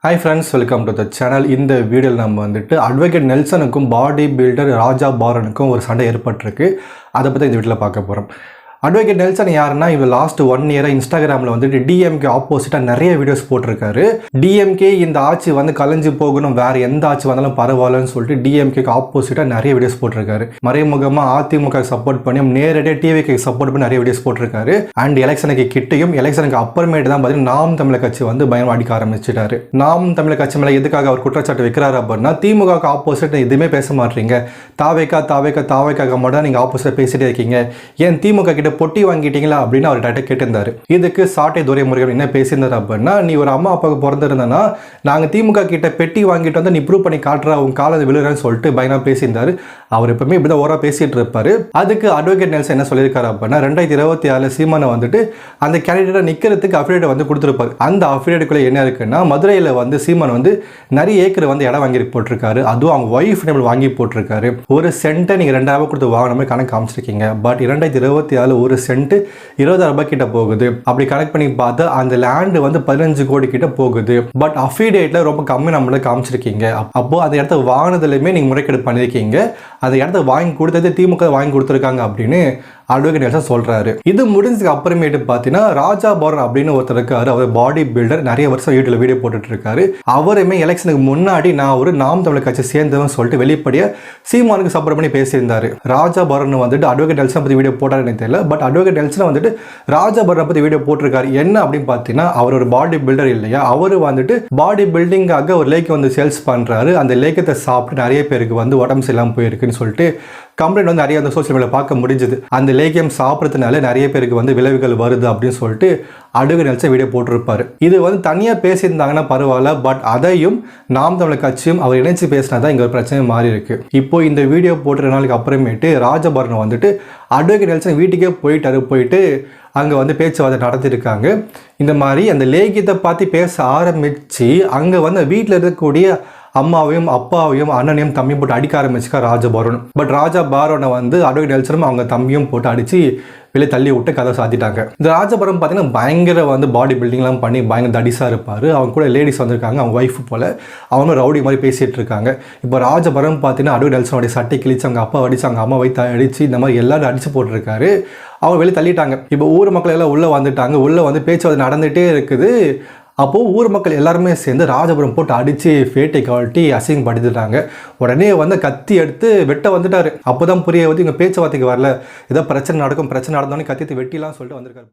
Hi friends, welcome to the channel. இந்த வீடியோவில் நம்ம வந்துட்டு அட்வொகேட் நெல்சனுக்கும் பாடி பில்டர் ராஜா பாரனுக்கும் ஒரு சண்டை ஏற்பட்டிருக்கு. அதை பற்றி இந்த வீடியோவில் பார்க்க போகிறோம். அட்வொகேட் நெல்சன் யாருன்னா, இவர் லாஸ்ட் 1 இயராக இன்ஸ்டாகிராமில் வந்துட்டு டிஎம்கே ஆப்போசிட்டாக நிறைய வீடியோஸ் போட்டிருக்காரு. டிஎம்கே இந்த ஆட்சி வந்து கலைஞ்சு போகணும், வேறு எந்த ஆட்சி வந்தாலும் பரவாயில்லன்னு சொல்லிட்டு டிஎம்கேக்கு ஆப்போசிட்டாக நிறைய வீடியோஸ் போட்டிருக்காரு. மறைமுகமாக அதிமுக சப்போர்ட் பண்ணி, நேரடியாக டிவிக்கு சப்போர்ட் பண்ணி நிறைய வீடியோஸ் போட்டிருக்காரு. அண்ட் எலெக்ஷனுக்கு கிட்டையும் எலெக்ஷனுக்கு அப்புறமேட்டு தான் பார்த்தீங்கன்னா நாம் தமிழர் கட்சி வந்து பயம் அடிக்க ஆரம்பிச்சிட்டாரு. நாம் தமிழர் கட்சி மேலே எதுக்காக அவர் குற்றச்சாட்டு வைக்கிறாரு அப்படின்னா, திமுக ஆப்போசிட் எதுவுமே பேச மாட்டீங்க, தாவேக்காக மட்டும் நீங்கள் ஆப்போசிட்டாக பேசிட்டே இருக்கீங்க, ஏன் திமுக கிட்ட பொட்டி வாங்கிட்டீங்களா அப்படின்னு அவர் டைரக்டா கேட்டிருந்தாரு. இதுக்கு சாட்டை துரைமுருகன் என்ன பேசியிருந்தாரு அப்படின்னா, நீ ஒரு அம்மா அப்பாவுக்கு பிறந்திருந்தனா நாங்கள் திமுக கிட்ட பெட்டி வாங்கிட்டு வந்து நீ ப்ரூவ் பண்ணி காட்டுற உங்க காலை விழுறேன்னு சொல்லிட்டு பயங்கரமா பேசியிருந்தாரு. அவர் எப்பவுமே இப்படிதான் ஓரா பேசிட்டு இருப்பாரு. அதுக்கு அட்வொகேட் நெல்சன் என்ன சொல்லியிருக்காரு அப்படின்னா, 2026 சீமானை வந்துட்டு அந்த கேண்டிடேட்டை நிற்கிறதுக்கு அஃபிடேட் வந்து கொடுத்துருப்பாரு. அந்த அஃபிடேட்டுக்குள்ள என்ன இருக்குன்னா, மதுரையில் வந்து சீமான் வந்து நிறைய ஏக்கர் வந்து இடம் வாங்கி போட்டிருக்காரு. அதுவும் அவங்க ஒய்ஃப் நேம் வாங்கி போட்டிருக்காரு. ஒரு சென்ட்டை நீங்கள் 2000 கொடுத்து வாங்கின கணக்கு காமிச்சிருக்கீங்க. பட் 2024 ஒரு சென்ட் 20,000 ரூபாய் கிட்ட போகுது. அப்படி கனெக்ட் பண்ணி பார்த்தா அந்த லேண்ட் வந்து 15 கோடி கிட்ட போகுது. பட் அஃபிடேட்ல ரொம்ப கம்மி நம்மளுக்கு காமிச்சிருக்கீங்க. அப்போ அந்த இடத்த வாங்கினதுலையுமே நீங்க முறைகேடு பண்ணிருக்கீங்க. அந்த இடத்த வாங்கி கொடுத்தது திமுக வாங்கி கொடுத்துருக்காங்க அப்படின்னு அட்வொகேட் நெல்சன் சொல்றாரு. இது முடிஞ்சதுக்கு அப்புறமேட்டு பார்த்தீங்கன்னா, ராஜா பாரன் அப்படின்னு ஒருத்தர் இருக்காரு. அவர் பாடி பில்டர், நிறைய வருஷம் யூடியூப்ல வீடியோ போட்டுட்டு இருக்காரு. அவருமே எலெக்ஷனுக்கு முன்னாடி நான் ஒரு நாம் தமிழர் கட்சி சேர்ந்தவன் சொல்லிட்டு வெளிப்படையா சீமானுக்கு சப்போர்ட் பண்ணி பேசியிருந்தாரு. ராஜா பாரன் வந்துட்டு அட்வொகேட் நெல்சன் பத்தி வீடியோ போட்டாருன்னு தெரியல. பட் அட்வொகேட் நெல்சன் வந்துட்டு ராஜா பாரன் பத்தி வீடியோ போட்டிருக்காரு. என்ன அப்படின்னு பார்த்தீங்கன்னா, அவர் ஒரு பாடி பில்டர் இல்லையா, அவர் வந்துட்டு பாடி பில்டிங்காக ஒரு லேக் வந்து சேல்ஸ் பண்றாரு. அந்த லேக்கத்தை சாப்பிட்டு நிறைய பேருக்கு வந்து உடம்பு சரியில்லாமல் போயிருக்குன்னு சொல்லிட்டு கம்ப்ளைண்ட் வந்து நிறைய அந்த சோசியல் மீடியாவில் பார்க்க முடிஞ்சது. அந்த லேக்கியம் சாப்பிட்றதுனால நிறைய பேருக்கு வந்து விளைவுகள் வருது அப்படின்னு சொல்லிட்டு அட்வொகேட் நெல்சன் வீடியோ போட்டிருப்பாரு. இது வந்து தனியாக பேசியிருந்தாங்கன்னா பரவாயில்ல. பட் அதையும் நாம் தமிழர் கட்சியும் அவர் இணைச்சு பேசினா தான் இங்கே ஒரு பிரச்சனை மாறி இருக்கு. இப்போ இந்த வீடியோ போட்டுற நாளுக்கு அப்புறமேட்டு ராஜபாரன் வந்துட்டு அட்வொகேட் நெல்சன் வீட்டுக்கே போயிட்டு அங்கே வந்து பேச்சுவார்த்தை நடத்திருக்காங்க. இந்த மாதிரி அந்த லேக்கியத்தை பார்த்து பேச ஆரம்பித்து அங்கே வந்து வீட்டில் இருக்கக்கூடிய அம்மாவையும் அப்பாவையும் அண்ணனையும் தம்பியும் போட்டு அடிக்க ஆரம்பிச்சுக்கா ராஜா பாரன். பட் ராஜா பாரனை வந்து அட்வொகேட் நெல்சனும் அவங்க தம்பியும் போட்டு அடித்து வெளியே தள்ளி விட்டு கதை சாத்திட்டாங்க. இந்த ராஜபாரன் பார்த்தீங்கன்னா பயங்கர வந்து பாடி பில்டிங்லாம் பண்ணி பயங்கர தடிசாக இருப்பார். அவங்க கூட லேடிஸ் வந்திருக்காங்க, அவங்க ஒய்ஃபு போல். அவங்க ரவுடி மாதிரி பேசிகிட்டு இருக்காங்க. இப்போ ராஜபாரன் பார்த்தீங்கன்னா அட்வொகேட் நெல்சனுடைய சட்டை கிழிச்சு அவங்க அப்பா அடிச்சு அவங்க அம்மா வைத்து அடித்து இந்த மாதிரி எல்லாரும் அடித்து போட்டிருக்காரு. அவங்க வெளியே தள்ளிட்டாங்க. இப்போ ஊர் மக்கள் எல்லாம் உள்ளே வந்துட்டாங்க. உள்ளே வந்து பேச்சுவார்த்தை நடந்துகிட்டே இருக்குது. அப்போது ஊர் மக்கள் எல்லாருமே சேர்ந்து ராஜபுரம் போட்டு அடித்து ஃபேட்டை கழட்டி அசிங்கப்படுத்திட்டாங்க. உடனே வந்து கத்தி எடுத்து வெட்ட வந்துட்டார். அப்போ தான் புரிய வந்து இவங்க பேச்சுவார்த்தைக்கு வரல, ஏதோ பிரச்சனை நடந்தோடனே கத்தி வெட்டிலாம் சொல்லிட்டு வந்திருக்காரு.